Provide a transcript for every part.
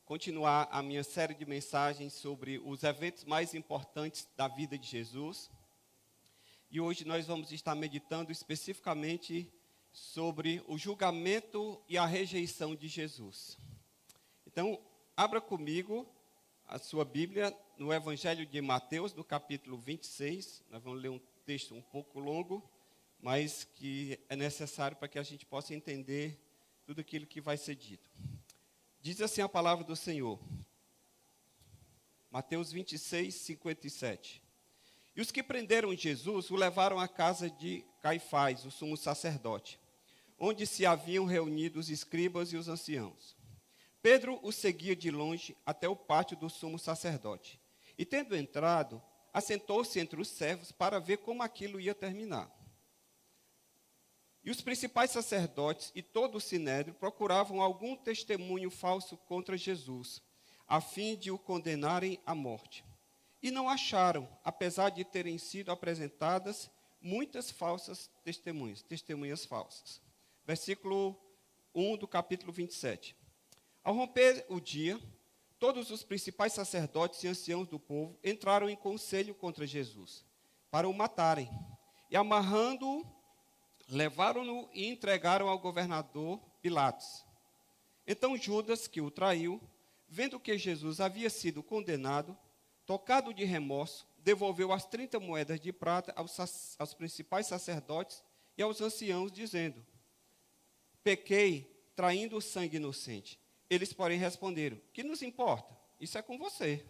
continuar a minha série de mensagens sobre os eventos mais importantes da vida de Jesus. E hoje nós vamos estar meditando especificamente sobre o julgamento e a rejeição de Jesus. Então, abra comigo a sua Bíblia no Evangelho de Mateus, no capítulo 26. Nós vamos ler um texto um pouco longo, mas que é necessário para que a gente possa entender tudo aquilo que vai ser dito. Diz assim a palavra do Senhor. Mateus 26, 57. E os que prenderam Jesus o levaram à casa de Caifás, o sumo sacerdote, onde se haviam reunido os escribas e os anciãos. Pedro o seguia de longe até o pátio do sumo sacerdote. E tendo entrado, assentou-se entre os servos para ver como aquilo ia terminar. E os principais sacerdotes e todo o sinédrio procuravam algum testemunho falso contra Jesus, a fim de o condenarem à morte. E não acharam, apesar de terem sido apresentadas muitas falsas testemunhas falsas. Versículo 1 do capítulo 27. Ao romper o dia, todos os principais sacerdotes e anciãos do povo entraram em conselho contra Jesus, para o matarem. E amarrando-o, levaram-no e entregaram ao governador Pilatos. Então Judas, que o traiu, vendo que Jesus havia sido condenado, tocado de remorso, devolveu as 30 moedas de prata aos principais sacerdotes e aos anciãos, dizendo: pequei, traindo o sangue inocente. Eles, porém, responderam: que nos importa? Isso é com você.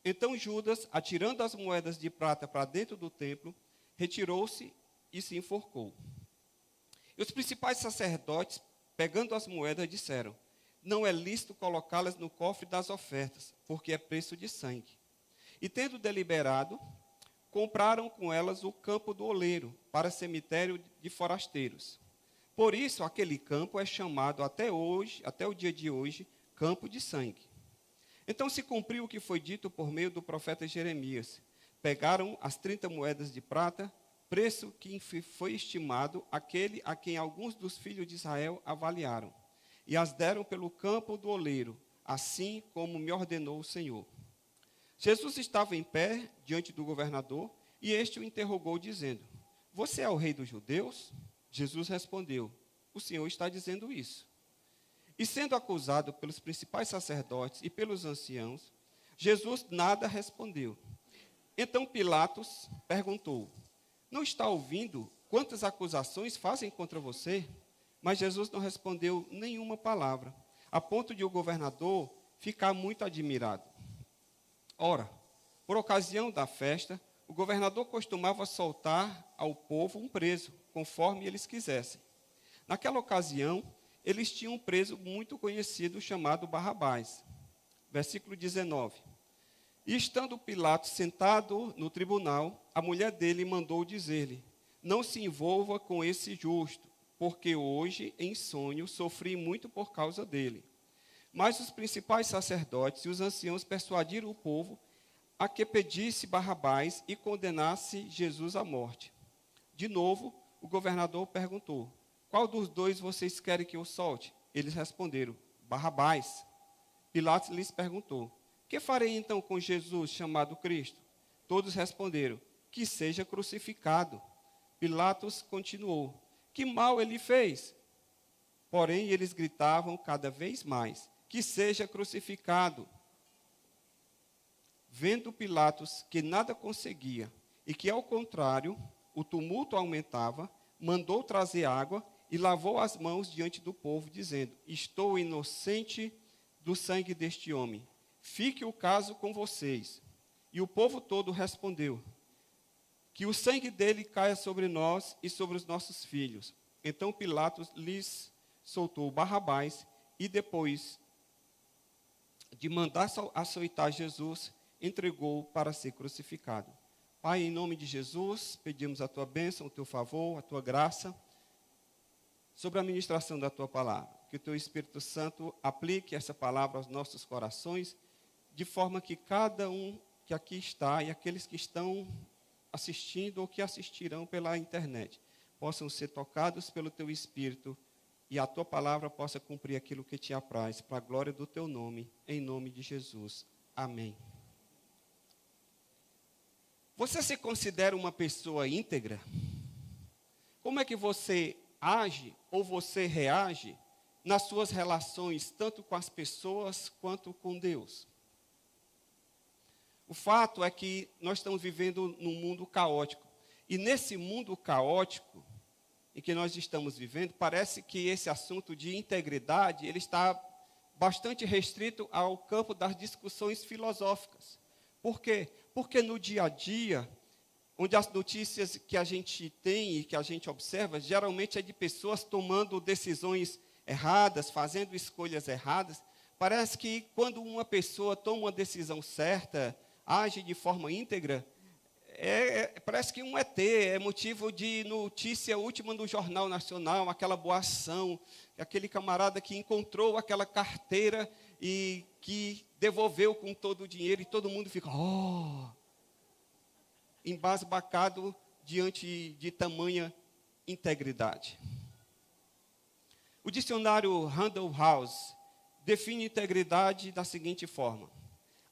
Então Judas, atirando as moedas de prata para dentro do templo, retirou-se e se enforcou. E os principais sacerdotes, pegando as moedas, disseram: não é lícito colocá-las no cofre das ofertas, porque é preço de sangue. E tendo deliberado, compraram com elas o campo do oleiro, para cemitério de forasteiros. Por isso, aquele campo é chamado até hoje, até o dia de hoje, campo de sangue. Então se cumpriu o que foi dito por meio do profeta Jeremias. Pegaram as 30 moedas de prata, preço que foi estimado aquele a quem alguns dos filhos de Israel avaliaram, e as deram pelo campo do oleiro, assim como me ordenou o Senhor. Jesus estava em pé diante do governador, e este o interrogou, dizendo: você é o rei dos judeus? Jesus respondeu: o Senhor está dizendo isso. E sendo acusado pelos principais sacerdotes e pelos anciãos, Jesus nada respondeu. Então Pilatos perguntou: não está ouvindo quantas acusações fazem contra você? Mas Jesus não respondeu nenhuma palavra, a ponto de o governador ficar muito admirado. Ora, por ocasião da festa, o governador costumava soltar ao povo um preso, conforme eles quisessem. Naquela ocasião, eles tinham um preso muito conhecido chamado Barrabás. Versículo 19. E estando Pilatos sentado no tribunal, a mulher dele mandou dizer-lhe: não se envolva com esse justo, porque hoje, em sonho, sofri muito por causa dele. Mas os principais sacerdotes e os anciãos persuadiram o povo a que pedisse Barrabás e condenasse Jesus à morte. De novo, o governador perguntou: qual dos dois vocês querem que eu solte? Eles responderam: Barrabás. Pilatos lhes perguntou: que farei então com Jesus, chamado Cristo? Todos responderam: que seja crucificado. Pilatos continuou: que mal ele fez? Porém, eles gritavam cada vez mais: que seja crucificado. Vendo Pilatos que nada conseguia e que, ao contrário, o tumulto aumentava, mandou trazer água e lavou as mãos diante do povo, dizendo: estou inocente do sangue deste homem. Fique o caso com vocês. E o povo todo respondeu: que o sangue dele caia sobre nós e sobre os nossos filhos. Então Pilatos lhes soltou Barrabás e, depois de mandar açoitar Jesus, entregou para ser crucificado. Pai, em nome de Jesus, pedimos a tua bênção, o teu favor, a tua graça sobre a ministração da tua palavra. Que o teu Espírito Santo aplique essa palavra aos nossos corações, de forma que cada um que aqui está e aqueles que estão assistindo ou que assistirão pela internet possam ser tocados pelo teu Espírito e a tua palavra possa cumprir aquilo que te apraz, para a glória do teu nome, em nome de Jesus. Amém. Você se considera uma pessoa íntegra? Como é que você age ou você reage nas suas relações, tanto com as pessoas quanto com Deus? O fato é que nós estamos vivendo num mundo caótico. E nesse mundo caótico em que nós estamos vivendo, parece que esse assunto de integridade ele está bastante restrito ao campo das discussões filosóficas. Por quê? Porque no dia a dia, onde as notícias que a gente tem e que a gente observa, geralmente é de pessoas tomando decisões erradas, fazendo escolhas erradas. Parece que quando uma pessoa toma uma decisão certa, age de forma íntegra, parece que um ET, é motivo de notícia última no Jornal Nacional, aquela boa ação, aquele camarada que encontrou aquela carteira e que devolveu com todo o dinheiro, e todo mundo fica, embasbacado diante de tamanha integridade. O dicionário Random House define integridade da seguinte forma: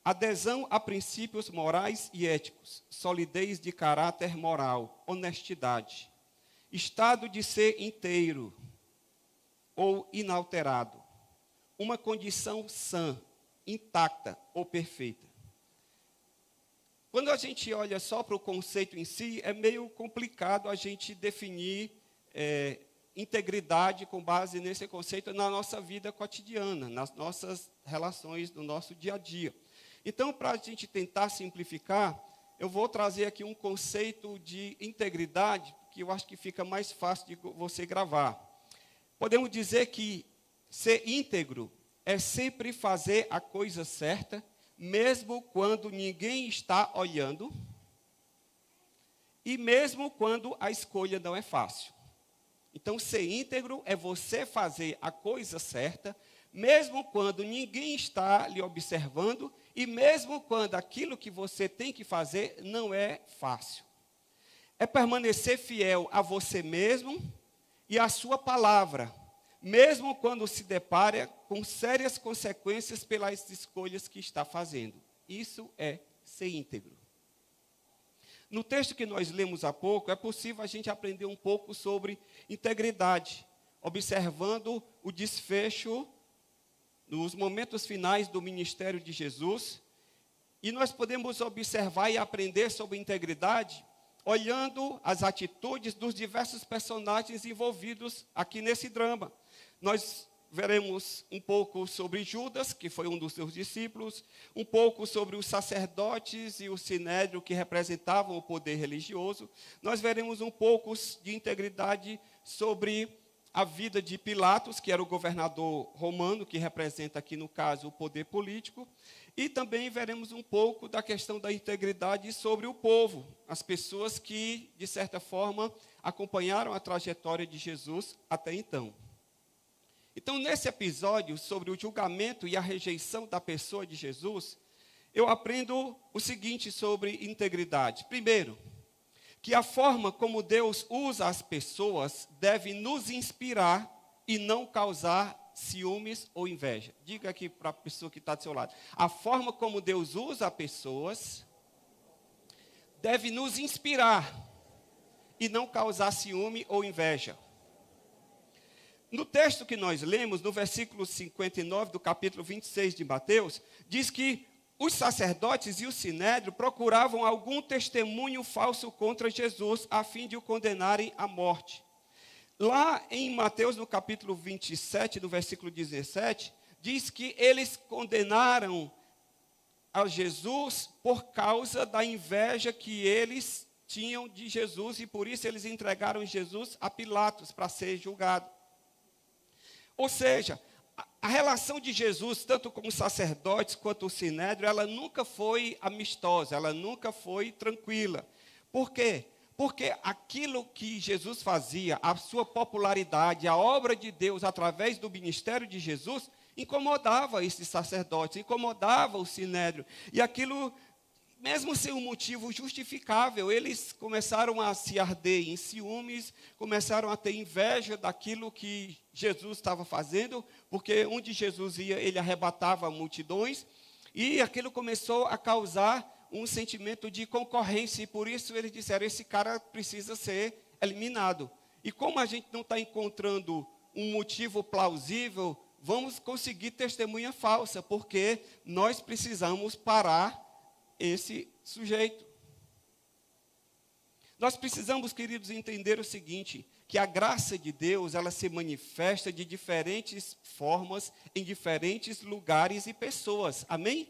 adesão a princípios morais e éticos, solidez de caráter moral, honestidade, estado de ser inteiro ou inalterado, uma condição sã, intacta ou perfeita. Quando a gente olha só para o conceito em si, é meio complicado a gente definir integridade com base nesse conceito na nossa vida cotidiana, nas nossas relações, no nosso dia a dia. Então, para a gente tentar simplificar, eu vou trazer aqui um conceito de integridade, que eu acho que fica mais fácil de você gravar. Podemos dizer que ser íntegro é sempre fazer a coisa certa, mesmo quando ninguém está olhando, e mesmo quando a escolha não é fácil. Então, ser íntegro é você fazer a coisa certa, mesmo quando ninguém está lhe observando, e mesmo quando aquilo que você tem que fazer não é fácil. É permanecer fiel a você mesmo e à sua palavra, mesmo quando se depara com sérias consequências pelas escolhas que está fazendo. Isso é ser íntegro. No texto que nós lemos há pouco, é possível a gente aprender um pouco sobre integridade, observando o desfecho nos momentos finais do ministério de Jesus. E nós podemos observar e aprender sobre integridade olhando as atitudes dos diversos personagens envolvidos aqui nesse drama. Nós veremos um pouco sobre Judas, que foi um dos seus discípulos, um pouco sobre os sacerdotes e o sinédrio, que representavam o poder religioso. Nós veremos um pouco de integridade sobre a vida de Pilatos, que era o governador romano, que representa aqui, no caso, o poder político. E também veremos um pouco da questão da integridade sobre o povo, as pessoas que, de certa forma, acompanharam a trajetória de Jesus até então. Então, nesse episódio sobre o julgamento e a rejeição da pessoa de Jesus, eu aprendo o seguinte sobre integridade. Primeiro, que a forma como Deus usa as pessoas deve nos inspirar e não causar ciúmes ou inveja. Diga aqui para a pessoa que está do seu lado. A forma como Deus usa as pessoas deve nos inspirar e não causar ciúme ou inveja. No texto que nós lemos, no versículo 59 do capítulo 26 de Mateus, diz que os sacerdotes e o sinédrio procuravam algum testemunho falso contra Jesus, a fim de o condenarem à morte. Lá em Mateus, no capítulo 27, no versículo 17, diz que eles condenaram a Jesus por causa da inveja que eles tinham de Jesus, e por isso eles entregaram Jesus a Pilatos para ser julgado. Ou seja, a relação de Jesus, tanto com os sacerdotes quanto o sinédrio, ela nunca foi amistosa, ela nunca foi tranquila. Por quê? Porque aquilo que Jesus fazia, a sua popularidade, a obra de Deus através do ministério de Jesus, incomodava esses sacerdotes, incomodava o sinédrio. E aquilo mesmo sem um motivo justificável, eles começaram a se arder em ciúmes, começaram a ter inveja daquilo que Jesus estava fazendo, porque onde Jesus ia, ele arrebatava multidões, e aquilo começou a causar um sentimento de concorrência, e por isso eles disseram, esse cara precisa ser eliminado. E como a gente não está encontrando um motivo plausível, vamos conseguir testemunha falsa, porque nós precisamos parar esse sujeito. Nós precisamos, queridos, entender o seguinte, que a graça de Deus, ela se manifesta de diferentes formas, em diferentes lugares e pessoas. Amém?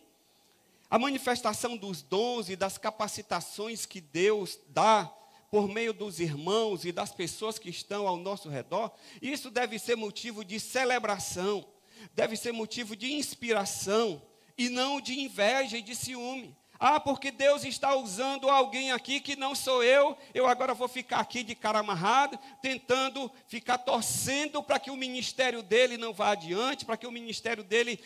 A manifestação dos dons e das capacitações que Deus dá por meio dos irmãos e das pessoas que estão ao nosso redor, isso deve ser motivo de celebração, deve ser motivo de inspiração e não de inveja e de ciúme. Ah, porque Deus está usando alguém aqui que não sou eu agora vou ficar aqui de cara amarrado, tentando ficar torcendo para que o ministério dele não vá adiante, para que o ministério dele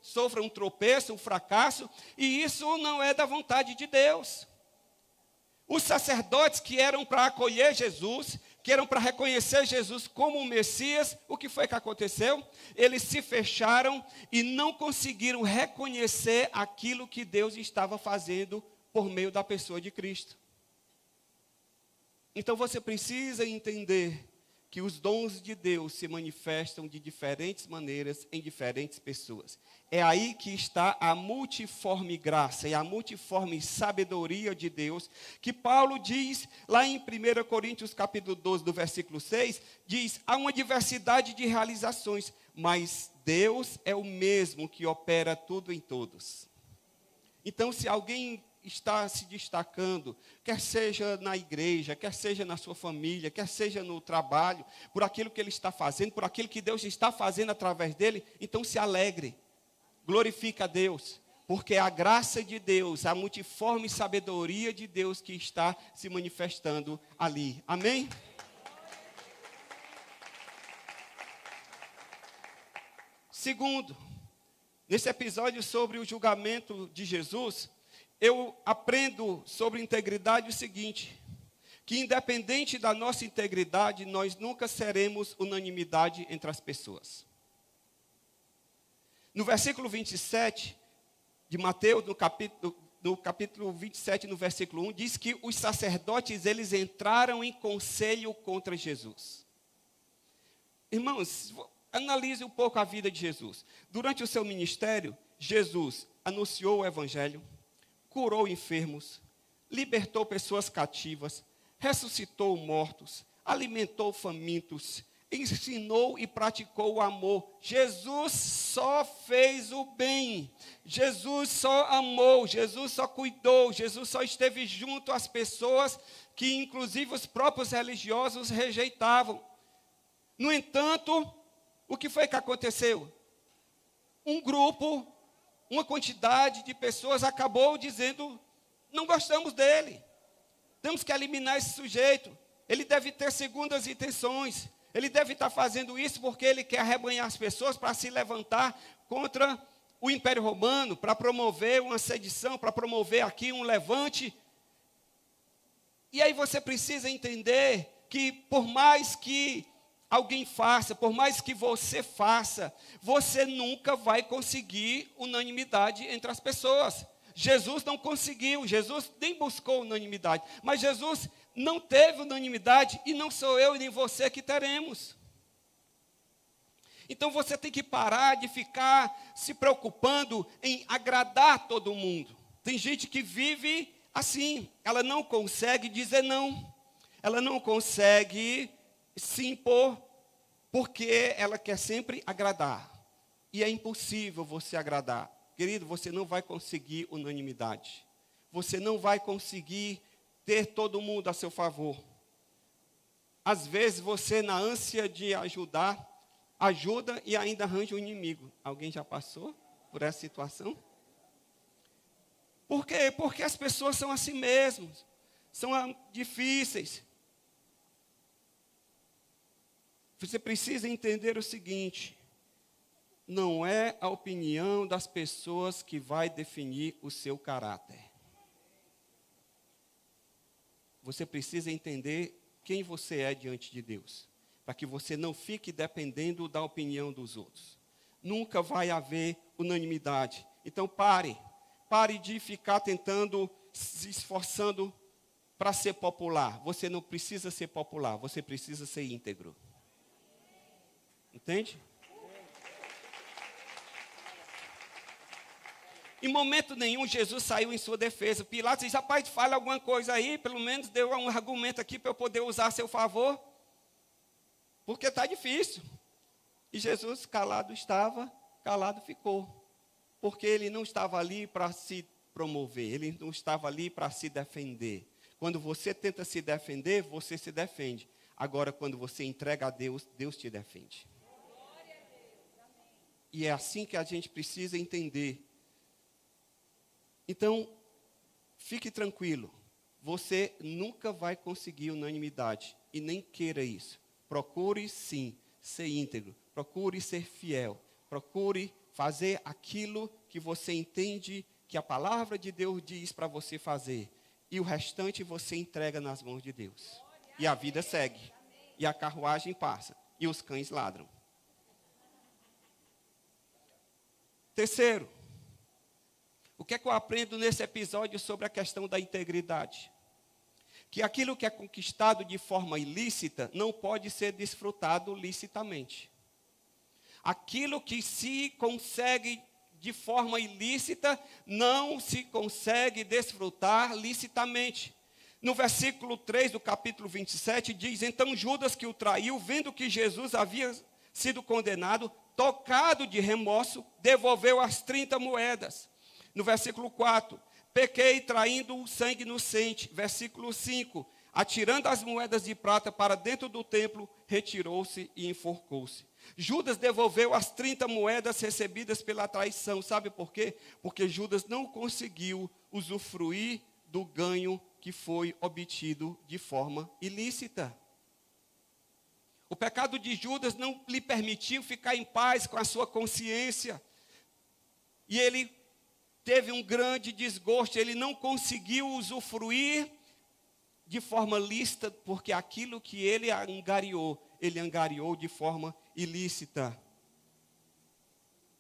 sofra um tropeço, um fracasso, e isso não é da vontade de Deus. Os sacerdotes que eram para acolher Jesus, que eram para reconhecer Jesus como o Messias, o que foi que aconteceu? Eles se fecharam e não conseguiram reconhecer aquilo que Deus estava fazendo por meio da pessoa de Cristo. Então você precisa entender que os dons de Deus se manifestam de diferentes maneiras em diferentes pessoas. É aí que está a multiforme graça e a multiforme sabedoria de Deus, que Paulo diz lá em 1 Coríntios capítulo 12, do versículo 6, diz, há uma diversidade de realizações, mas Deus é o mesmo que opera tudo em todos. Então, se alguém está se destacando, quer seja na igreja, quer seja na sua família, quer seja no trabalho, por aquilo que ele está fazendo, por aquilo que Deus está fazendo através dele, então se alegre, glorifica a Deus, porque é a graça de Deus, a multiforme sabedoria de Deus que está se manifestando ali. Amém? Segundo, nesse episódio sobre o julgamento de Jesus, eu aprendo sobre integridade o seguinte, que independente da nossa integridade, nós nunca seremos unanimidade entre as pessoas. No versículo 27 de Mateus, no capítulo 27, no versículo 1, diz que os sacerdotes, eles entraram em conselho contra Jesus. Irmãos, analise um pouco a vida de Jesus. Durante o seu ministério, Jesus anunciou o evangelho, curou enfermos, libertou pessoas cativas, ressuscitou mortos, alimentou famintos, ensinou e praticou o amor. Jesus só fez o bem, Jesus só amou, Jesus só cuidou, Jesus só esteve junto às pessoas que inclusive os próprios religiosos rejeitavam. No entanto, o que foi que aconteceu? Um grupo, uma quantidade de pessoas acabou dizendo, não gostamos dele, temos que eliminar esse sujeito, ele deve ter segundas intenções, ele deve estar fazendo isso porque ele quer arrebanhar as pessoas para se levantar contra o Império Romano, para promover uma sedição, para promover aqui um levante. E aí você precisa entender que por mais que alguém faça, por mais que você faça, você nunca vai conseguir unanimidade entre as pessoas. Jesus não conseguiu, Jesus nem buscou unanimidade, mas Jesus não teve unanimidade e não sou eu e nem você que teremos. Então você tem que parar de ficar se preocupando em agradar todo mundo. Tem gente que vive assim, ela não consegue dizer não, ela não consegue se impor, porque ela quer sempre agradar. E é impossível você agradar. Querido, você não vai conseguir unanimidade. Você não vai conseguir ter todo mundo a seu favor. Às vezes você, na ânsia de ajudar, ajuda e ainda arranja um inimigo. Alguém já passou por essa situação? Por quê? Porque as pessoas são assim mesmo. São difíceis. Você precisa entender o seguinte, não é a opinião das pessoas que vai definir o seu caráter. você precisa entender quem você é diante de Deus, para que você não fique dependendo da opinião dos outros. Nunca vai haver unanimidade. Então pare de ficar tentando, se esforçando para ser popular. Você não precisa ser popular, você precisa ser íntegro. Entende? Em momento nenhum, Jesus saiu em sua defesa. Pilatos disse, rapaz, fale alguma coisa aí, pelo menos deu um argumento aqui para eu poder usar a seu favor. Porque está difícil. E Jesus calado estava, calado ficou. Porque ele não estava ali para se promover, ele não estava ali para se defender. Quando você tenta se defender, você se defende. Agora, quando você entrega a Deus, Deus te defende. E é assim que a gente precisa entender. Então, fique tranquilo, você nunca vai conseguir unanimidade, e nem queira isso. Procure sim ser íntegro, procure ser fiel, procure fazer aquilo que você entende que a palavra de Deus diz para você fazer, e o restante você entrega nas mãos de Deus. E a vida segue, e a carruagem passa, e os cães ladram. Terceiro, o que é que eu aprendo nesse episódio sobre a questão da integridade? Que aquilo que é conquistado de forma ilícita não pode ser desfrutado licitamente. Aquilo que se consegue de forma ilícita não se consegue desfrutar licitamente. No versículo 3 do capítulo 27 diz, então Judas, que o traiu, vendo que Jesus havia sido condenado, tocado de remorso, devolveu as 30 moedas. No versículo 4, pequei traindo o sangue inocente. Versículo 5, atirando as moedas de prata para dentro do templo, retirou-se e enforcou-se. Judas devolveu as 30 moedas recebidas pela traição. Sabe por quê? Porque Judas não conseguiu usufruir do ganho que foi obtido de forma ilícita. O pecado de Judas não lhe permitiu ficar em paz com a sua consciência. E ele teve um grande desgosto, ele não conseguiu usufruir de forma lícita, porque aquilo que ele angariou de forma ilícita.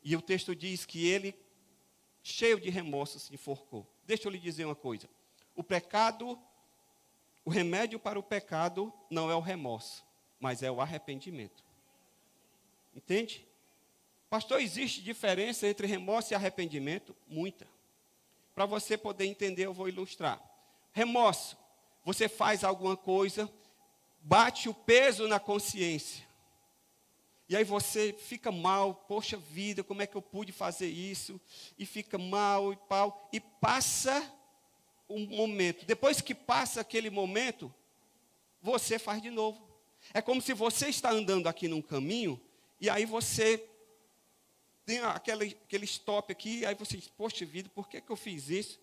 E o texto diz que ele, cheio de remorso, se enforcou. Deixa eu lhe dizer uma coisa. O remédio para o pecado não é o remorso, mas é o arrependimento. Entende? Pastor, existe diferença entre remorso e arrependimento? Muita. Para você poder entender, eu vou ilustrar. Remorso, você faz alguma coisa, bate o peso na consciência. E aí você fica mal, poxa vida, como é que eu pude fazer isso? E fica mal e pau, e passa um momento. Depois que passa aquele momento, você faz de novo. É como se você está andando aqui num caminho, e aí você tem aquele stop aqui, aí você diz, poxa vida, por que eu fiz isso?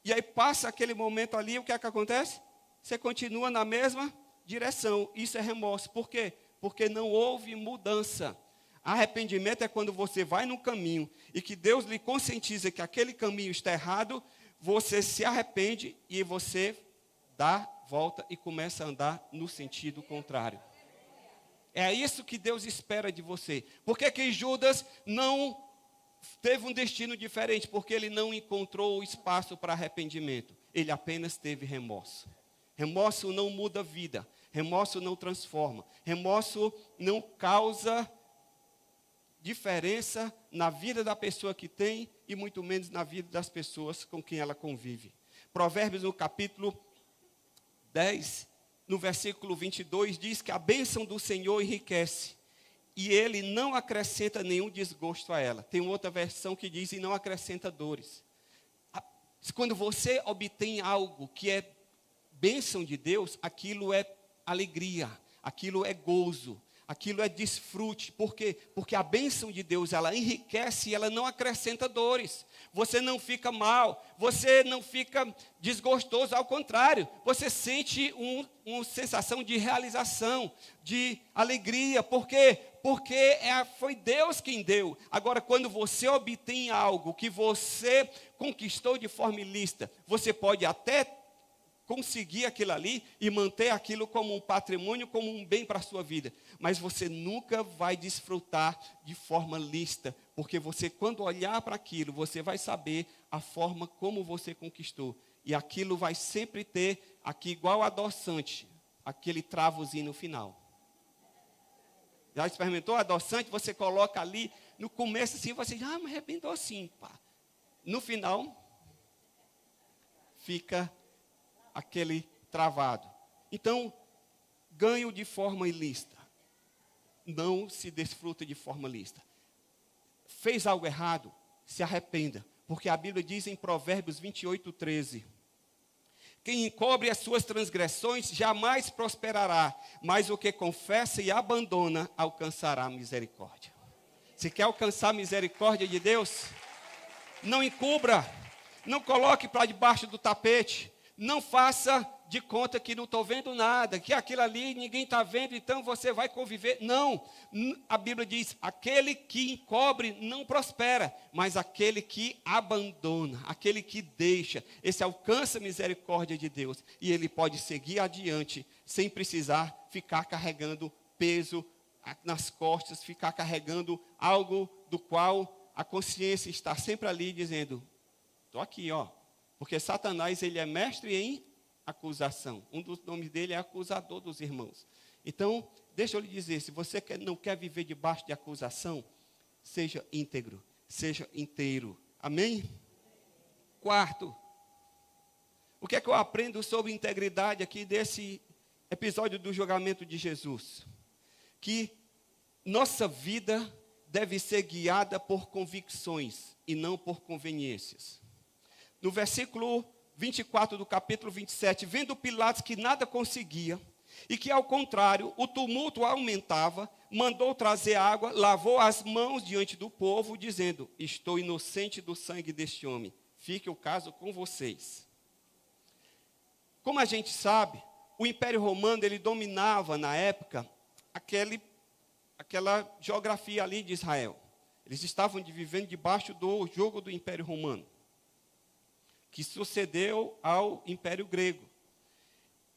E aí passa aquele momento ali, o que é que acontece? Você continua na mesma direção. Isso é remorso. Por quê? Porque não houve mudança. Arrependimento é quando você vai no caminho e que Deus lhe conscientiza que aquele caminho está errado, você se arrepende e você dá volta e começa a andar no sentido contrário. É isso que Deus espera de você. Por que Judas não teve um destino diferente? Porque ele não encontrou espaço para arrependimento. Ele apenas teve remorso. Remorso não muda a vida. Remorso não transforma. Remorso não causa diferença na vida da pessoa que tem e muito menos na vida das pessoas com quem ela convive. Provérbios, no capítulo 10, no versículo 22, diz que a bênção do Senhor enriquece e ele não acrescenta nenhum desgosto a ela. Tem outra versão que diz e não acrescenta dores. Quando você obtém algo que é bênção de Deus, aquilo é alegria, aquilo é gozo, aquilo é desfrute. Por quê? Porque a bênção de Deus, ela enriquece e ela não acrescenta dores. Você não fica mal, você não fica desgostoso, ao contrário, você sente uma sensação de realização, de alegria. Por quê? Porque foi Deus quem deu. Agora, quando você obtém algo que você conquistou de forma ilícita, você pode até conseguir aquilo ali e manter aquilo como um patrimônio, como um bem para a sua vida. Mas você nunca vai desfrutar de forma lícita, porque você, quando olhar para aquilo, você vai saber a forma como você conquistou. E aquilo vai sempre ter, aqui igual adoçante, aquele travozinho no final. Já experimentou adoçante? Você coloca ali, no começo assim, você diz, mas é bem docinho, pá. No final, fica aquele travado. Então, ganho de forma ilícita. Não se desfruta de forma lícita. Fez algo errado, se arrependa. Porque a Bíblia diz em Provérbios 28:13. Quem encobre as suas transgressões jamais prosperará, mas o que confessa e abandona alcançará misericórdia. Se quer alcançar a misericórdia de Deus, não encubra, não coloque para debaixo do tapete, não faça de conta que não estou vendo nada, que aquilo ali ninguém está vendo, então você vai conviver. Não, a Bíblia diz, aquele que encobre não prospera, mas aquele que abandona, aquele que deixa, esse alcança a misericórdia de Deus, e ele pode seguir adiante, sem precisar ficar carregando peso nas costas, ficar carregando algo do qual a consciência está sempre ali dizendo, estou aqui, ó. Porque Satanás, ele é mestre em acusação. Um dos nomes dele é acusador dos irmãos. Então, deixa eu lhe dizer, se você não quer viver debaixo de acusação, seja íntegro, seja inteiro. Amém? Quarto, o que é que eu aprendo sobre integridade aqui desse episódio do julgamento de Jesus? Que nossa vida deve ser guiada por convicções e não por conveniências. No versículo 24 do capítulo 27, vendo Pilatos que nada conseguia, e que, ao contrário, o tumulto aumentava, mandou trazer água, lavou as mãos diante do povo, dizendo, estou inocente do sangue deste homem, fique o caso com vocês. Como a gente sabe, o Império Romano, ele dominava, na época, aquela geografia ali de Israel. Eles estavam vivendo debaixo do jugo do Império Romano, que sucedeu ao Império Grego.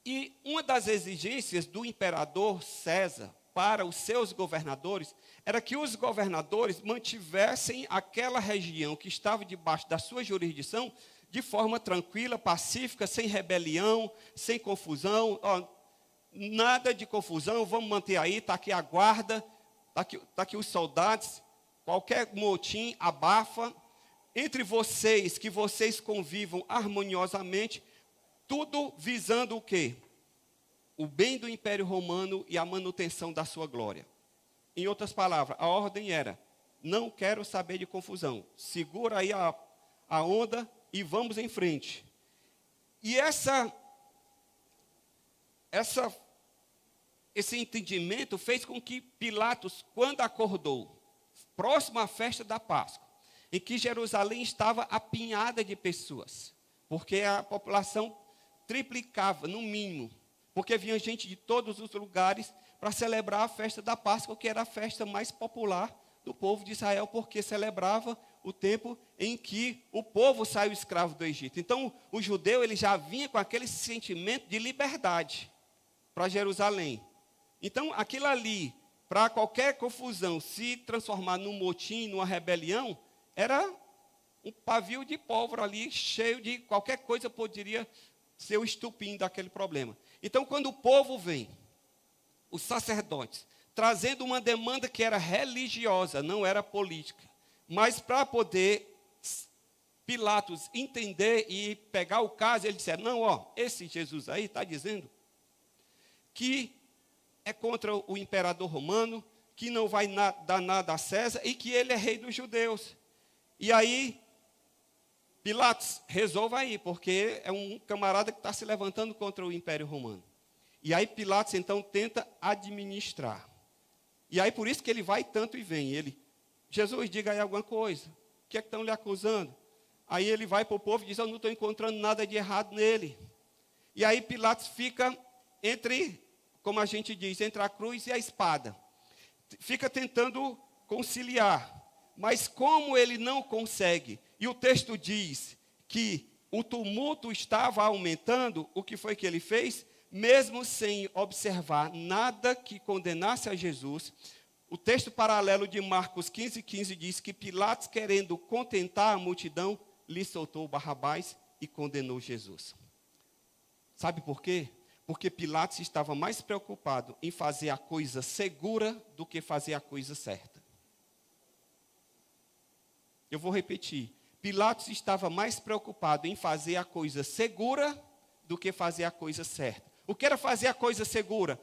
E uma das exigências do imperador César para os seus governadores era que os governadores mantivessem aquela região que estava debaixo da sua jurisdição de forma tranquila, pacífica, sem rebelião, sem confusão. Nada de confusão, vamos manter aí, está aqui a guarda, está aqui os soldados, qualquer motim abafa. Entre vocês, que vocês convivam harmoniosamente, tudo visando o quê? O bem do Império Romano e a manutenção da sua glória. Em outras palavras, a ordem era, não quero saber de confusão, segura aí a onda e vamos em frente. E esse entendimento fez com que Pilatos, quando acordou, próximo à festa da Páscoa, em que Jerusalém estava apinhada de pessoas, porque a população triplicava, no mínimo, porque vinha gente de todos os lugares para celebrar a festa da Páscoa, que era a festa mais popular do povo de Israel, porque celebrava o tempo em que o povo saiu escravo do Egito. Então, o judeu ele já vinha com aquele sentimento de liberdade para Jerusalém. Então, aquilo ali, para qualquer confusão se transformar num motim, numa rebelião, era um pavio de pólvora ali, cheio de qualquer coisa poderia ser o estupim daquele problema. Então, quando o povo vem, os sacerdotes, trazendo uma demanda que era religiosa, não era política, mas para poder Pilatos entender e pegar o caso, ele disse, não, esse Jesus aí está dizendo que é contra o imperador romano, que não vai dar nada a César e que ele é rei dos judeus. E aí, Pilatos, resolva aí, porque é um camarada que está se levantando contra o Império Romano. E aí Pilatos, então, tenta administrar. E aí, por isso que ele vai tanto e vem. Jesus, diga aí alguma coisa. O que é que estão lhe acusando? Aí ele vai para o povo e diz, eu não estou encontrando nada de errado nele. E aí Pilatos fica entre, como a gente diz, entre a cruz e a espada. Fica tentando conciliar. Mas como ele não consegue, e o texto diz que o tumulto estava aumentando, o que foi que ele fez? Mesmo sem observar nada que condenasse a Jesus, o texto paralelo de Marcos 15:15 diz que Pilatos, querendo contentar a multidão, lhe soltou Barrabás e condenou Jesus. Sabe por quê? Porque Pilatos estava mais preocupado em fazer a coisa segura do que fazer a coisa certa. Eu vou repetir. Pilatos estava mais preocupado em fazer a coisa segura do que fazer a coisa certa. O que era fazer a coisa segura?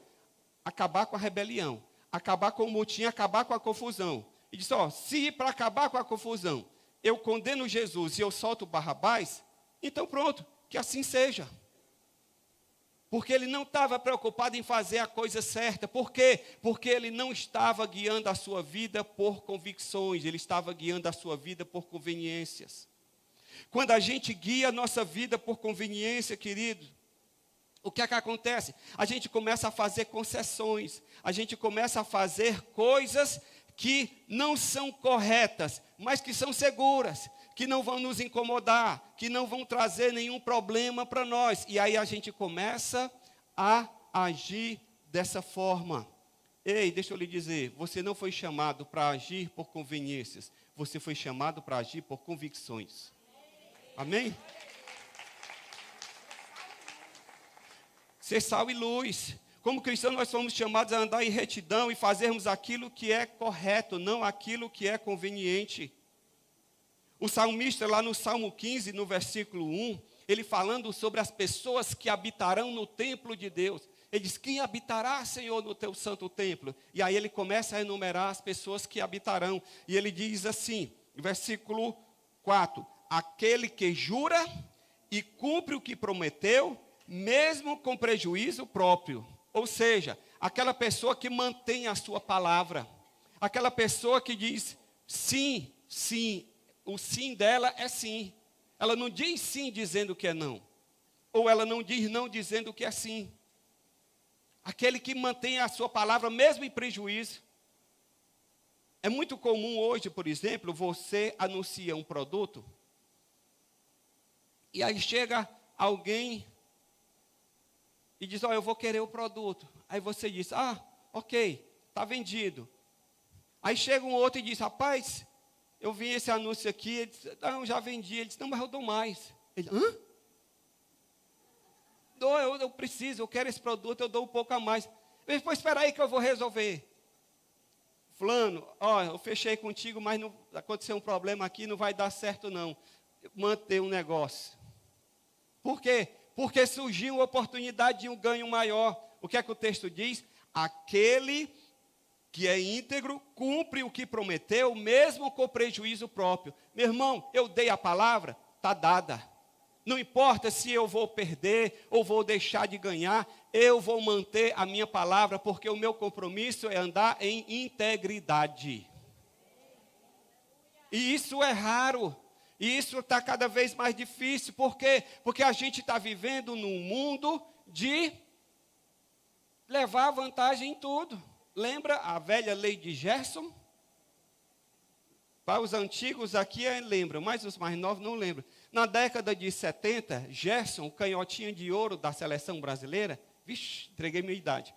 Acabar com a rebelião, acabar com o motim, acabar com a confusão. E disse, se para acabar com a confusão eu condeno Jesus e eu solto Barrabás, então pronto, que assim seja. Porque ele não estava preocupado em fazer a coisa certa. Por quê? Porque ele não estava guiando a sua vida por convicções, ele estava guiando a sua vida por conveniências. Quando a gente guia a nossa vida por conveniência, querido, o que é que acontece? A gente começa a fazer concessões, a gente começa a fazer coisas que não são corretas, mas que são seguras, que não vão nos incomodar, que não vão trazer nenhum problema para nós. E aí a gente começa a agir dessa forma. Ei, deixa eu lhe dizer, você não foi chamado para agir por conveniências, você foi chamado para agir por convicções. Amém? Ser sal e luz. Como cristãos, nós somos chamados a andar em retidão e fazermos aquilo que é correto, não aquilo que é conveniente. O salmista, lá no Salmo 15, no versículo 1, ele falando sobre as pessoas que habitarão no templo de Deus. Ele diz, quem habitará, Senhor, no teu santo templo? E aí ele começa a enumerar as pessoas que habitarão. E ele diz assim, versículo 4, aquele que jura e cumpre o que prometeu, mesmo com prejuízo próprio. Ou seja, aquela pessoa que mantém a sua palavra. Aquela pessoa que diz sim, sim. O sim dela é sim. Ela não diz sim dizendo que é não. Ou ela não diz não dizendo que é sim. Aquele que mantém a sua palavra mesmo em prejuízo. É muito comum hoje, por exemplo, você anuncia um produto e aí chega alguém e diz, eu vou querer o produto. Aí você diz, ok, está vendido. Aí chega um outro e diz, rapaz, eu vi esse anúncio aqui, ele disse, não, já vendi. Ele disse, não, mas eu dou mais. Ele, eu preciso, eu quero esse produto, eu dou um pouco a mais. Ele disse, espera aí que eu vou resolver. Fulano, eu fechei contigo, mas não, aconteceu um problema aqui, não vai dar certo não. Manter um negócio. Por quê? Porque surgiu uma oportunidade de um ganho maior. O que é que o texto diz? Aquele que é íntegro, cumpre o que prometeu, mesmo com prejuízo próprio. Meu irmão, eu dei a palavra, está dada. Não importa se eu vou perder ou vou deixar de ganhar, eu vou manter a minha palavra, porque o meu compromisso é andar em integridade. E isso é raro. E isso está cada vez mais difícil. Por quê? Porque a gente está vivendo num mundo de levar vantagem em tudo. Lembra a velha lei de Gerson? Para os antigos aqui lembram, mas os mais novos não lembram. Na década de 70, Gerson, o canhotinho de ouro da seleção brasileira, entreguei minha idade.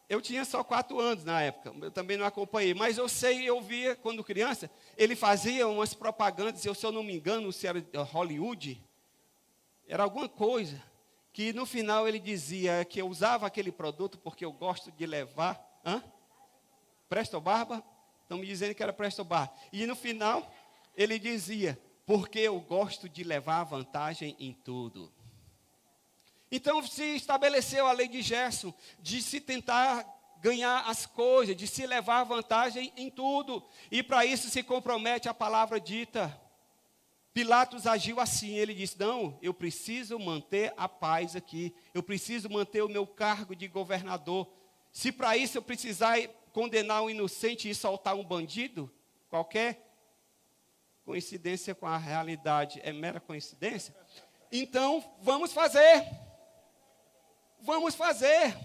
Eu tinha só 4 anos na época, eu também não acompanhei, mas eu via quando criança, ele fazia umas propagandas, se eu não me engano, se era Hollywood, era alguma coisa, que no final ele dizia que eu usava aquele produto porque eu gosto de levar, Presto Barba? Estão me dizendo que era Presto Barba. E no final, ele dizia, porque eu gosto de levar vantagem em tudo. Então se estabeleceu a lei de Gerson, de se tentar ganhar as coisas, de se levar vantagem em tudo. E para isso se compromete a palavra dita. Pilatos agiu assim, ele disse, não, eu preciso manter a paz aqui, eu preciso manter o meu cargo de governador. Se para isso eu precisar condenar um inocente e soltar um bandido, qualquer coincidência com a realidade é mera coincidência? Então, vamos fazer. Vamos fazer.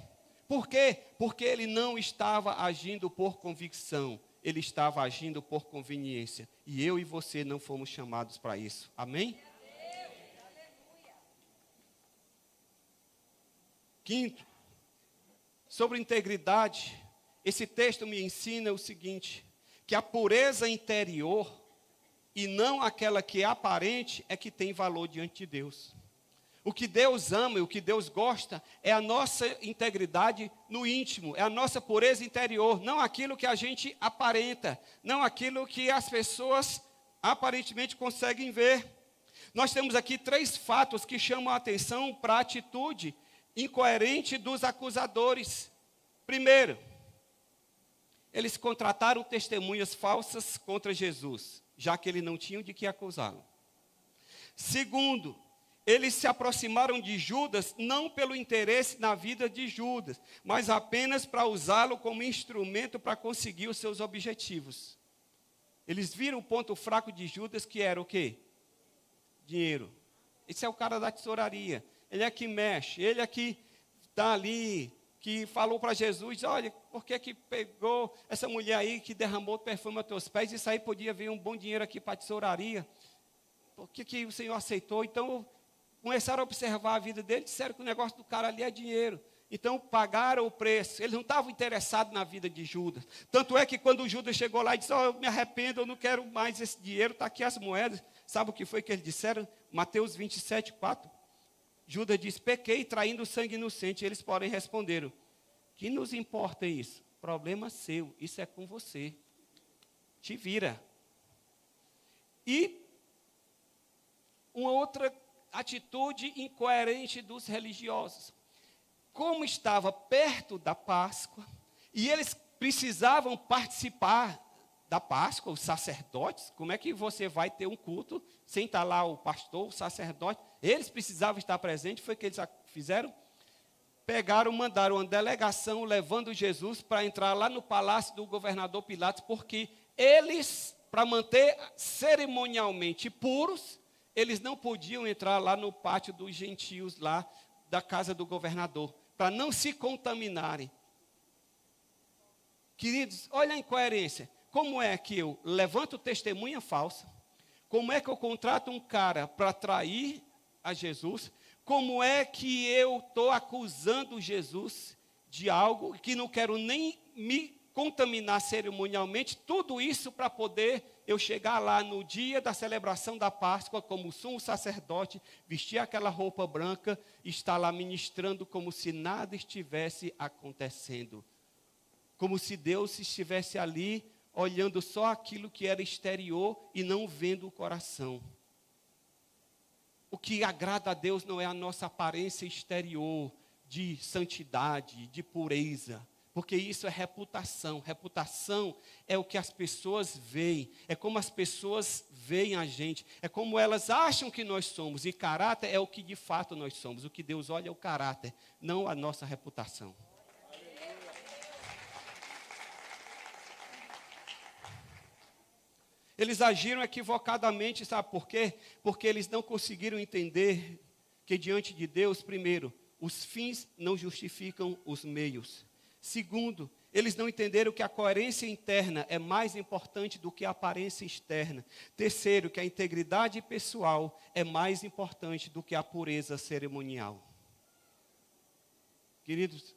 Por quê? Porque ele não estava agindo por convicção, ele estava agindo por conveniência. E eu e você não fomos chamados para isso. Amém? Quinto, sobre integridade, esse texto me ensina o seguinte, que a pureza interior e não aquela que é aparente é que tem valor diante de Deus. O que Deus ama e o que Deus gosta é a nossa integridade no íntimo, é a nossa pureza interior, não aquilo que a gente aparenta, não aquilo que as pessoas aparentemente conseguem ver. Nós temos aqui 3 fatos que chamam a atenção para a atitude incoerente dos acusadores. Primeiro, eles contrataram testemunhas falsas contra Jesus, já que ele não tinha de que acusá-lo. Segundo, eles se aproximaram de Judas não pelo interesse na vida de Judas, mas apenas para usá-lo como instrumento para conseguir os seus objetivos. Eles viram o ponto fraco de Judas, que era o quê? Dinheiro. Esse é o cara da tesouraria. Ele é que mexe, ele é que está ali, que falou para Jesus, olha, por que pegou essa mulher aí que derramou perfume aos teus pés, isso aí podia vir um bom dinheiro aqui para a tesouraria. Por que o Senhor aceitou? Então, começaram a observar a vida dele, disseram que o negócio do cara ali é dinheiro. Então, pagaram o preço. Eles não estavam interessados na vida de Judas. Tanto é que quando Judas chegou lá e disse, eu me arrependo, eu não quero mais esse dinheiro, está aqui as moedas. Sabe o que foi que eles disseram? Mateus 27, 4. Judas disse, pequei traindo sangue inocente. Eles, porém, responderam, que nos importa isso? Problema seu, isso é com você. Te vira. E uma outra atitude incoerente dos religiosos. Como estava perto da Páscoa, e eles precisavam participar da Páscoa, os sacerdotes, como é que você vai ter um culto sem estar lá o pastor, o sacerdote? Eles precisavam estar presentes, foi o que eles fizeram? Pegaram, mandaram uma delegação levando Jesus para entrar lá no palácio do governador Pilatos, porque eles, para manter cerimonialmente puros, eles não podiam entrar lá no pátio dos gentios, lá da casa do governador, para não se contaminarem. Queridos, olha a incoerência. Como é que eu levanto testemunha falsa? Como é que eu contrato um cara para trair a Jesus? Como é que eu estou acusando Jesus de algo que não quero nem me contaminar cerimonialmente? Tudo isso para poder eu chegar lá no dia da celebração da Páscoa, como sumo sacerdote, vestir aquela roupa branca, e estar lá ministrando como se nada estivesse acontecendo. Como se Deus estivesse ali, olhando só aquilo que era exterior e não vendo o coração. O que agrada a Deus não é a nossa aparência exterior de santidade, de pureza, porque isso é reputação. Reputação é o que as pessoas veem, é como as pessoas veem a gente, é como elas acham que nós somos, e caráter é o que de fato nós somos. O que Deus olha é o caráter, não a nossa reputação. Eles agiram equivocadamente, sabe por quê? Porque eles não conseguiram entender que diante de Deus, primeiro, os fins não justificam os meios. Segundo, eles não entenderam que a coerência interna é mais importante do que a aparência externa. Terceiro, que a integridade pessoal é mais importante do que a pureza cerimonial. Queridos,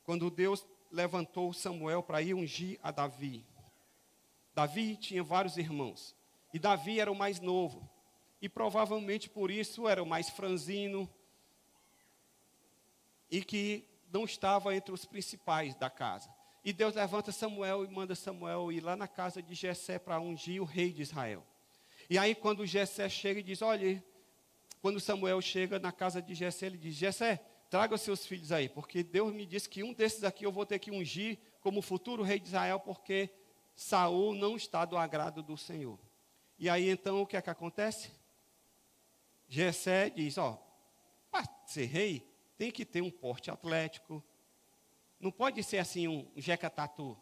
quando Deus levantou Samuel para ir ungir a Davi, Davi tinha vários irmãos, e Davi era o mais novo, e provavelmente por isso era o mais franzino, e que não estava entre os principais da casa. E Deus levanta Samuel e manda Samuel ir lá na casa de Jessé para ungir o rei de Israel. E aí quando Jessé chega e diz, olha, quando Samuel chega na casa de Jessé, ele diz, Jessé, traga os seus filhos aí, porque Deus me disse que um desses aqui eu vou ter que ungir como futuro rei de Israel, porque Saul não está do agrado do Senhor. E aí então o que é que acontece? Jessé diz, para ser rei, tem que ter um porte atlético. Não pode ser assim um jeca tatu.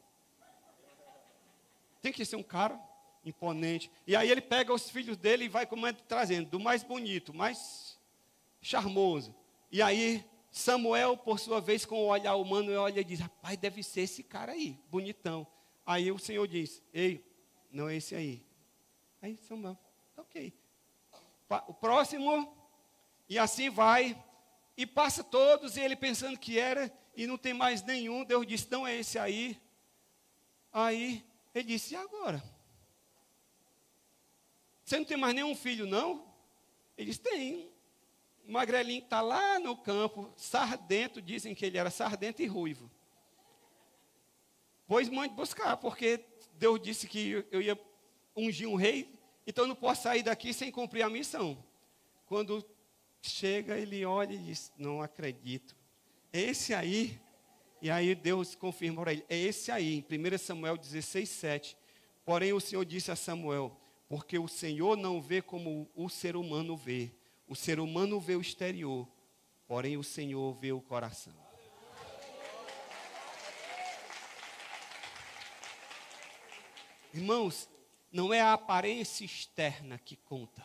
Tem que ser um cara imponente. E aí ele pega os filhos dele e vai trazendo, do mais bonito, mais charmoso. E aí Samuel, por sua vez, com o olhar humano, olha e diz, rapaz, deve ser esse cara aí, bonitão. Aí o Senhor diz, ei, não é esse aí. Aí Samuel, ok. O próximo, e assim vai, e passa todos, e ele pensando que era, e não tem mais nenhum. Deus disse, não é esse aí. Aí ele disse, e agora? Você não tem mais nenhum filho, não? Ele disse, tem. O magrelinho está lá no campo, sardento, dizem que ele era sardento e ruivo. Pois mande buscar, porque Deus disse que eu ia ungir um rei, então eu não posso sair daqui sem cumprir a missão. Quando chega, ele olha e diz, não acredito. É esse aí. E aí Deus confirma para ele, é esse aí, em 1 Samuel 16:7. Porém o Senhor disse a Samuel, porque o Senhor não vê como o ser humano vê. O ser humano vê o exterior, porém o Senhor vê o coração. Irmãos, não é a aparência externa que conta,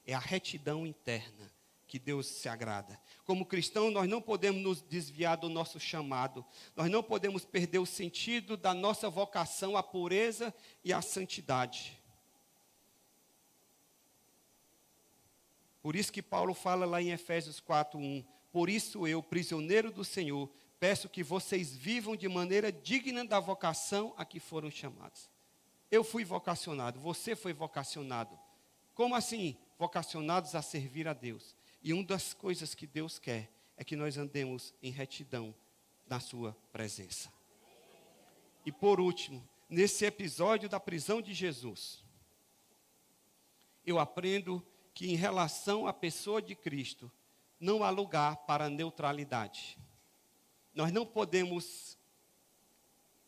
é a retidão interna que Deus se agrada. Como cristão, nós não podemos nos desviar do nosso chamado, nós não podemos perder o sentido da nossa vocação, a pureza e a santidade. Por isso que Paulo fala lá em Efésios 4:1, por isso eu, prisioneiro do Senhor, peço que vocês vivam de maneira digna da vocação a que foram chamados. Eu fui vocacionado, você foi vocacionado. Como assim? Vocacionados a servir a Deus. E uma das coisas que Deus quer é que nós andemos em retidão na sua presença. E por último, nesse episódio da prisão de Jesus, eu aprendo que em relação à pessoa de Cristo, não há lugar para neutralidade. Nós não podemos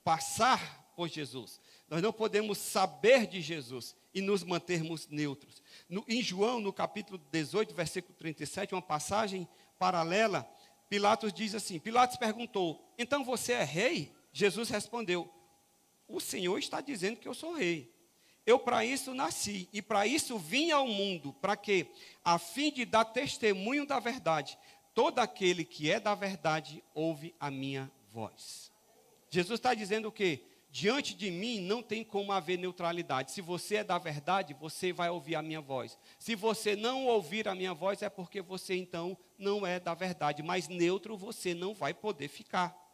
passar por Jesus. Nós não podemos saber de Jesus e nos mantermos neutros. Em João, no capítulo 18, versículo 37, uma passagem paralela, Pilatos diz assim, Pilatos perguntou, então você é rei? Jesus respondeu, o Senhor está dizendo que eu sou rei. Eu para isso nasci e para isso vim ao mundo, para quê? A fim de dar testemunho da verdade. Todo aquele que é da verdade ouve a minha voz. Jesus está dizendo o quê? Diante de mim não tem como haver neutralidade. Se você é da verdade, você vai ouvir a minha voz. Se você não ouvir a minha voz, é porque você então não é da verdade. Mas neutro você não vai poder ficar.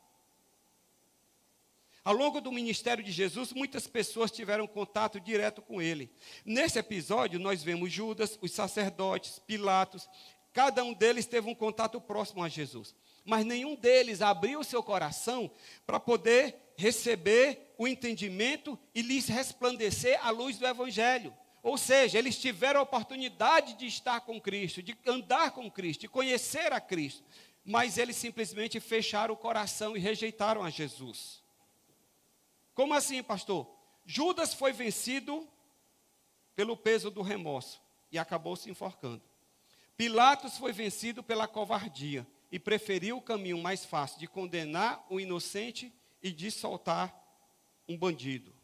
Ao longo do ministério de Jesus, muitas pessoas tiveram contato direto com ele. Nesse episódio, nós vemos Judas, os sacerdotes, Pilatos. Cada um deles teve um contato próximo a Jesus. Mas nenhum deles abriu o seu coração para poder receber o entendimento e lhes resplandecer a luz do Evangelho. Ou seja, eles tiveram a oportunidade de estar com Cristo, de andar com Cristo, de conhecer a Cristo. Mas eles simplesmente fecharam o coração e rejeitaram a Jesus. Como assim, pastor? Judas foi vencido pelo peso do remorso e acabou se enforcando. Pilatos foi vencido pela covardia e preferiu o caminho mais fácil de condenar o inocente e de soltar um bandido.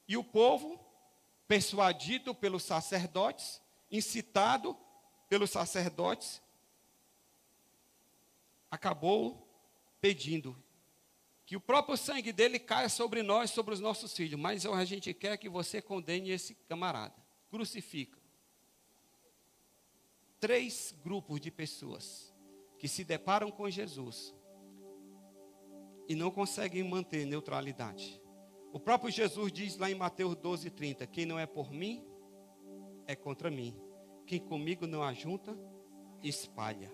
E o povo, persuadido pelos sacerdotes, incitado pelos sacerdotes, acabou pedindo que o próprio sangue dele caia sobre nós, sobre os nossos filhos. Mas a gente quer que você condene esse camarada. Crucifica. 3 grupos de pessoas que se deparam com Jesus e não conseguem manter neutralidade. O próprio Jesus diz lá em Mateus 12:30, quem não é por mim, é contra mim. Quem comigo não ajunta, espalha.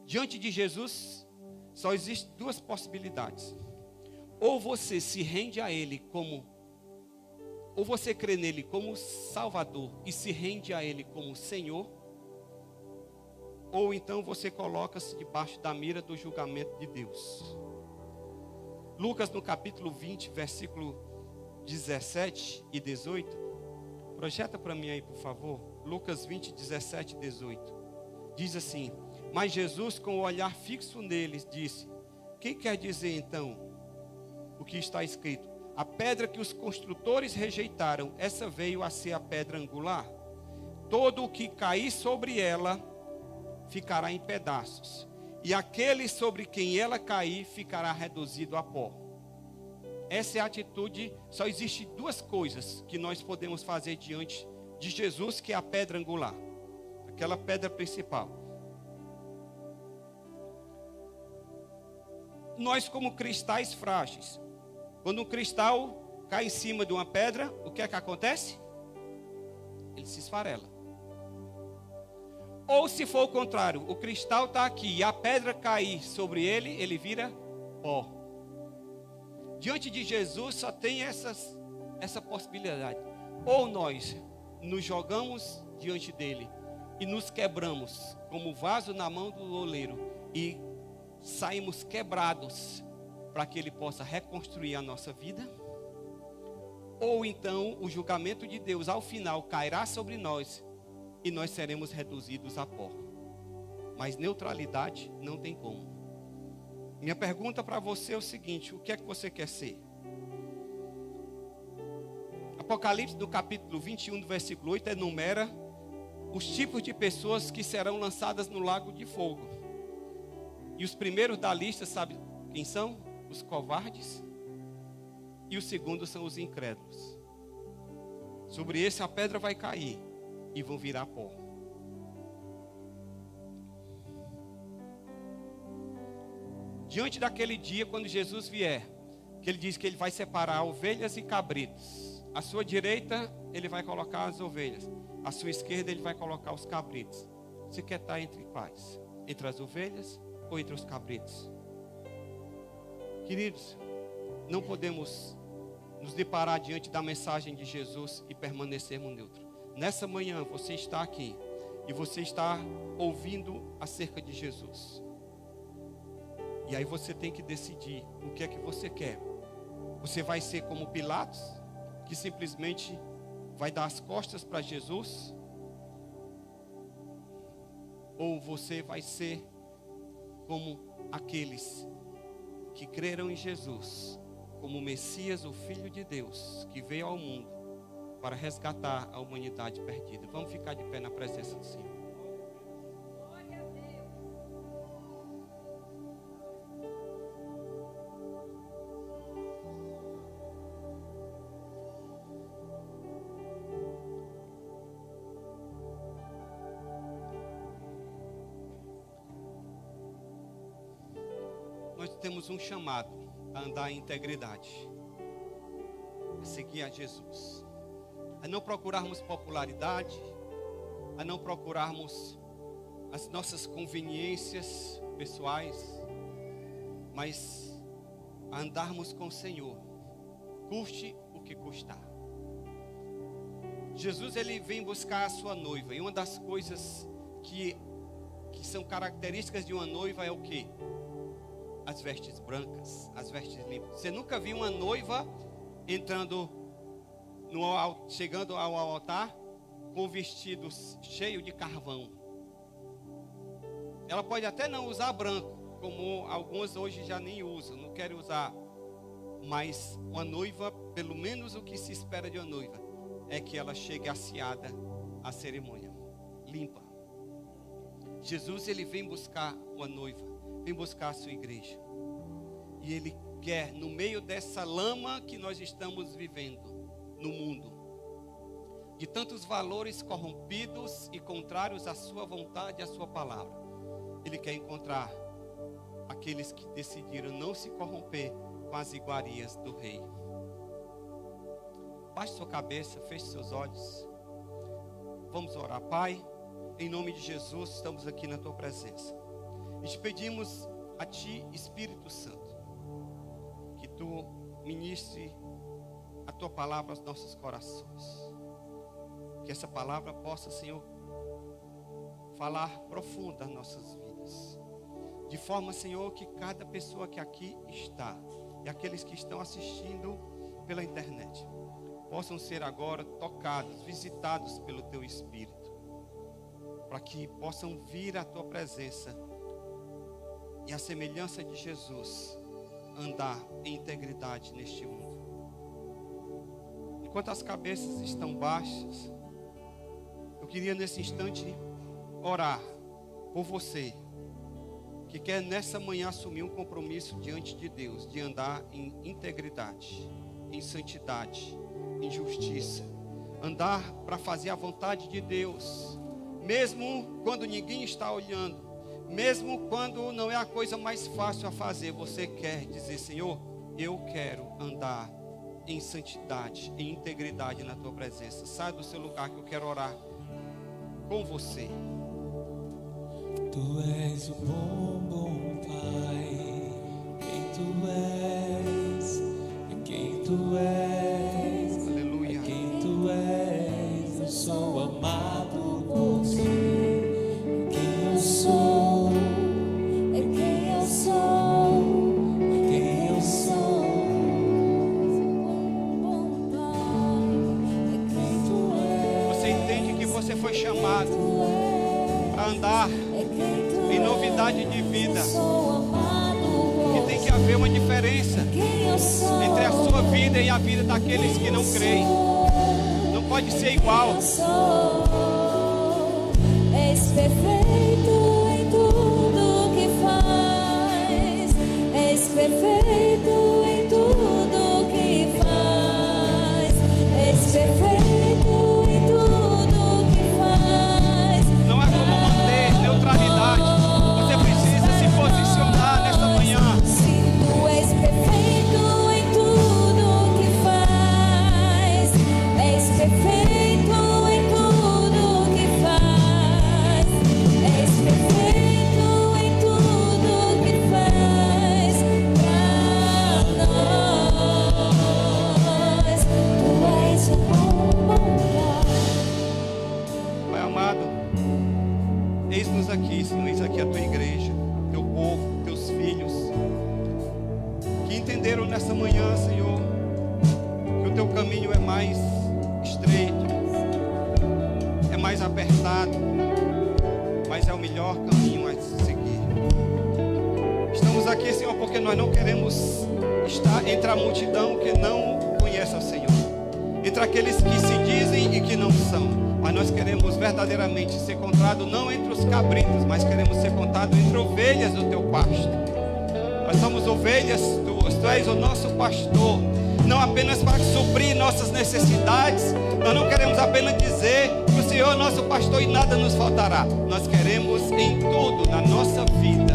Diante de Jesus, só existem 2 possibilidades. Ou você se rende a Ele ou você crê nele como Salvador e se rende a Ele como Senhor, ou então você coloca-se debaixo da mira do julgamento de Deus. Lucas no capítulo 20, versículo 17 e 18. Projeta para mim aí, por favor. Lucas 20, 17 e 18. Diz assim, mas Jesus, com o olhar fixo neles, disse, quem quer dizer então o que está escrito? A pedra que os construtores rejeitaram, essa veio a ser a pedra angular. Todo o que cair sobre ela ficará em pedaços, e aquele sobre quem ela cair ficará reduzido a pó. Essa é a atitude. Só existe duas coisas que nós podemos fazer diante de Jesus, que é a pedra angular, aquela pedra principal. Nós, como cristais frágeis, quando um cristal cai em cima de uma pedra, o que é que acontece? Ele se esfarela. Ou se for o contrário, o cristal está aqui e a pedra cair sobre ele, ele vira pó. Diante de Jesus só tem essa possibilidade. Ou nós nos jogamos diante dele e nos quebramos como vaso na mão do oleiro e saímos quebrados para que ele possa reconstruir a nossa vida. Ou então o julgamento de Deus ao final cairá sobre nós e nós seremos reduzidos a pó. Mas neutralidade não tem como. Minha pergunta para você é o seguinte: o que é que você quer ser? Apocalipse, do capítulo 21, do versículo 8, enumera os tipos de pessoas que serão lançadas no lago de fogo. E os primeiros da lista, sabe quem são? Os covardes. E os segundos são os incrédulos. Sobre esse a pedra vai cair e vão virar pó. Diante daquele dia, quando Jesus vier, que ele diz que ele vai separar ovelhas e cabritos. À sua direita, ele vai colocar as ovelhas. À sua esquerda, ele vai colocar os cabritos. Você quer estar entre quais? Entre as ovelhas ou entre os cabritos? Queridos, não podemos nos deparar diante da mensagem de Jesus e permanecermos neutros. Nessa manhã, você está aqui e você está ouvindo acerca de Jesus. E aí você tem que decidir o que é que você quer. Você vai ser como Pilatos, que simplesmente vai dar as costas para Jesus? Ou você vai ser como aqueles que creram em Jesus como o Messias, o Filho de Deus, que veio ao mundo para resgatar a humanidade perdida? Vamos ficar de pé na presença do Senhor. Nós temos um chamado a andar em integridade, a seguir a Jesus, a não procurarmos popularidade, a não procurarmos as nossas conveniências pessoais, mas a andarmos com o Senhor, custe o que custar. Jesus, ele vem buscar a sua noiva, e uma das coisas que são características de uma noiva é o quê? As vestes brancas, as vestes limpas. Você nunca viu uma noiva entrando chegando ao altar com vestidos cheios de carvão. Ela pode até não usar branco, como algumas hoje já nem usam, não querem usar. Mas uma noiva, pelo menos o que se espera de uma noiva, é que ela chegue aciada à cerimônia, limpa. Jesus, ele vem buscar uma noiva, vem buscar a sua igreja. E ele quer, no meio dessa lama que nós estamos vivendo no mundo, de tantos valores corrompidos e contrários à sua vontade e à sua palavra, ele quer encontrar aqueles que decidiram não se corromper com as iguarias do rei. Baixe sua cabeça, feche seus olhos. Vamos orar. Pai, em nome de Jesus, estamos aqui na tua presença. E te pedimos a ti, Espírito Santo, que tu ministre a tua palavra aos nossos corações. Que essa palavra possa, Senhor, falar profundo às nossas vidas. De forma, Senhor, que cada pessoa que aqui está e aqueles que estão assistindo pela internet possam ser agora tocados, visitados pelo teu Espírito, para que possam vir à tua presença e a semelhança de Jesus andar em integridade neste mundo. Enquanto as cabeças estão baixas, eu queria nesse instante orar por você que quer nessa manhã assumir um compromisso diante de Deus, de andar em integridade, em santidade, em justiça, andar para fazer a vontade de Deus, mesmo quando ninguém está olhando, mesmo quando não é a coisa mais fácil a fazer. Você quer dizer: Senhor, eu quero andar em santidade, em integridade na tua presença. Sai do seu lugar que eu quero orar com você. Tu és o bom, bom Pai. Quem tu és, é quem tu és. Aleluia. É quem tu és. Eu sou amado por ti. Quem eu sou, É quem eu sou, quem eu sou. bom Pai. É quem tu és, Você entende que você foi chamado para andar é quem tu em novidade de vida, sou amado por que tem que haver uma diferença quem eu sou. entre a sua vida e a vida daqueles que não creem. Não pode ser igual. Eu sou, és perfeito em tudo que faz, és perfeito em tudo que faz, és perfeito em tudo que faz. Não há como manter neutralidade. Você precisa se posicionar nesta manhã. Se tu és perfeito em tudo que faz, és perfeito em tudo que faz, és perfeito em tudo que faz pra nós. Tu és o bom Pai. Pai amado, eis-nos aqui, Senhor, eis aqui a tua igreja, teu povo, teus filhos, que entenderam nessa manhã, Senhor, que o teu caminho é mais estreito, é mais apertado, mas é o melhor caminho a seguir. Estamos aqui, Senhor, porque nós não queremos estar entre a multidão que não conhece o Senhor, entre aqueles que se dizem e que não são. Mas nós queremos verdadeiramente ser contado não entre os cabritos, mas queremos ser contado entre ovelhas do teu pasto. Nós somos ovelhas tuas, tu és o nosso pastor, não apenas para suprir nossas necessidades. Nós não queremos apenas dizer que o Senhor é nosso pastor e nada nos faltará. Nós queremos em tudo na nossa vida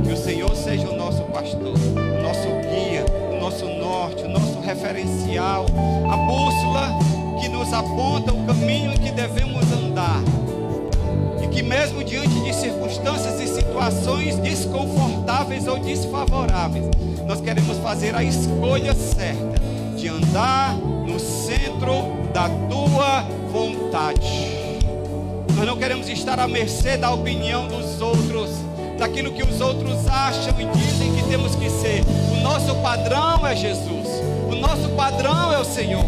que o Senhor seja o nosso pastor, o nosso guia, o nosso norte, o nosso referencial, a bússola que nos aponta o caminho em que devemos andar. E que mesmo diante de circunstâncias e situações desconfortáveis ou desfavoráveis, nós queremos fazer a escolha certa de andar no centro da tua vontade. Nós não queremos estar à mercê da opinião dos outros, daquilo que os outros acham e dizem que temos que ser. O nosso padrão é Jesus, o nosso padrão é o Senhor.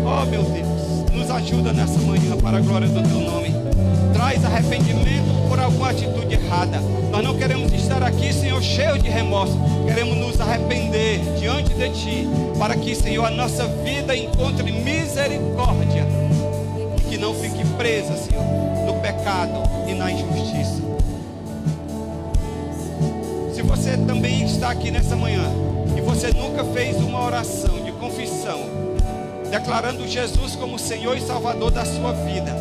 Oh meu Deus, nos ajuda nessa manhã para a glória do teu nome. Traz arrependimento por alguma atitude errada. Nós não queremos estar aqui, Senhor, cheio de remorso. Queremos nos arrepender diante de Ti, para que, Senhor, a nossa vida encontre misericórdia e que não fique presa, Senhor, no pecado e na injustiça. Se você também está aqui nessa manhã e você nunca fez uma oração de confissão, declarando Jesus como Senhor e Salvador da sua vida,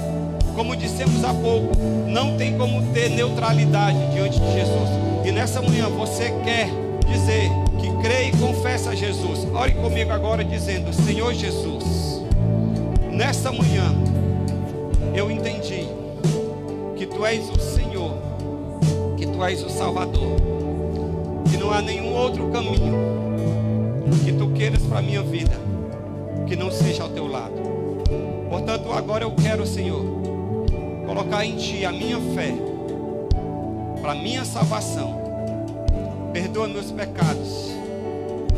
como dissemos há pouco, não tem como ter neutralidade diante de Jesus. E nessa manhã você quer dizer que crê e confessa a Jesus. Ore comigo agora dizendo: Senhor Jesus, nessa manhã eu entendi que Tu és o Senhor, que Tu és o Salvador, que não há nenhum outro caminho que Tu queiras para a minha vida que não seja ao Teu lado. Portanto, agora eu quero, Senhor, colocar em Ti a minha fé para a minha salvação. Perdoa meus pecados,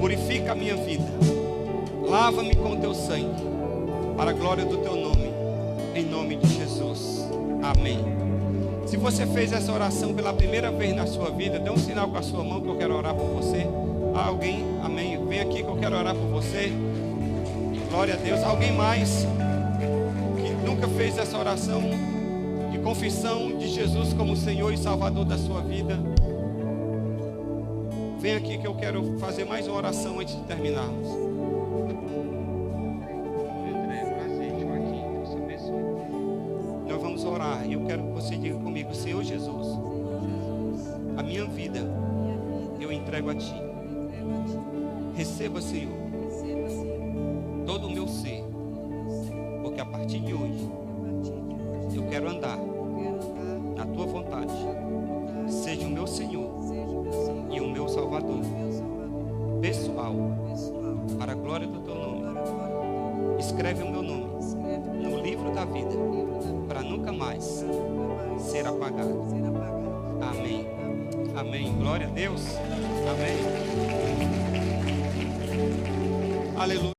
purifica a minha vida, lava-me com Teu sangue, para a glória do Teu nome, em nome de Jesus. Amém. Se você fez essa oração pela primeira vez na sua vida, dê um sinal com a sua mão que eu quero orar por você. Alguém, amém, vem aqui que eu quero orar por você. Glória a Deus. Alguém mais que nunca fez essa oração de confissão de Jesus como Senhor e Salvador da sua vida, vem aqui que eu quero fazer mais uma oração antes de terminarmos. Nós vamos orar e eu quero que você diga comigo: Senhor Jesus, a minha vida eu entrego a Ti. Receba, Senhor, todo o meu ser, porque a partir de hoje eu quero andar na Tua vontade. Seja o meu Senhor e o meu Salvador pessoal, para a glória do Teu nome. Escreve o meu nome no livro da vida, para nunca mais ser apagado. Amém. Amém. Glória a Deus. Amém. Aleluia.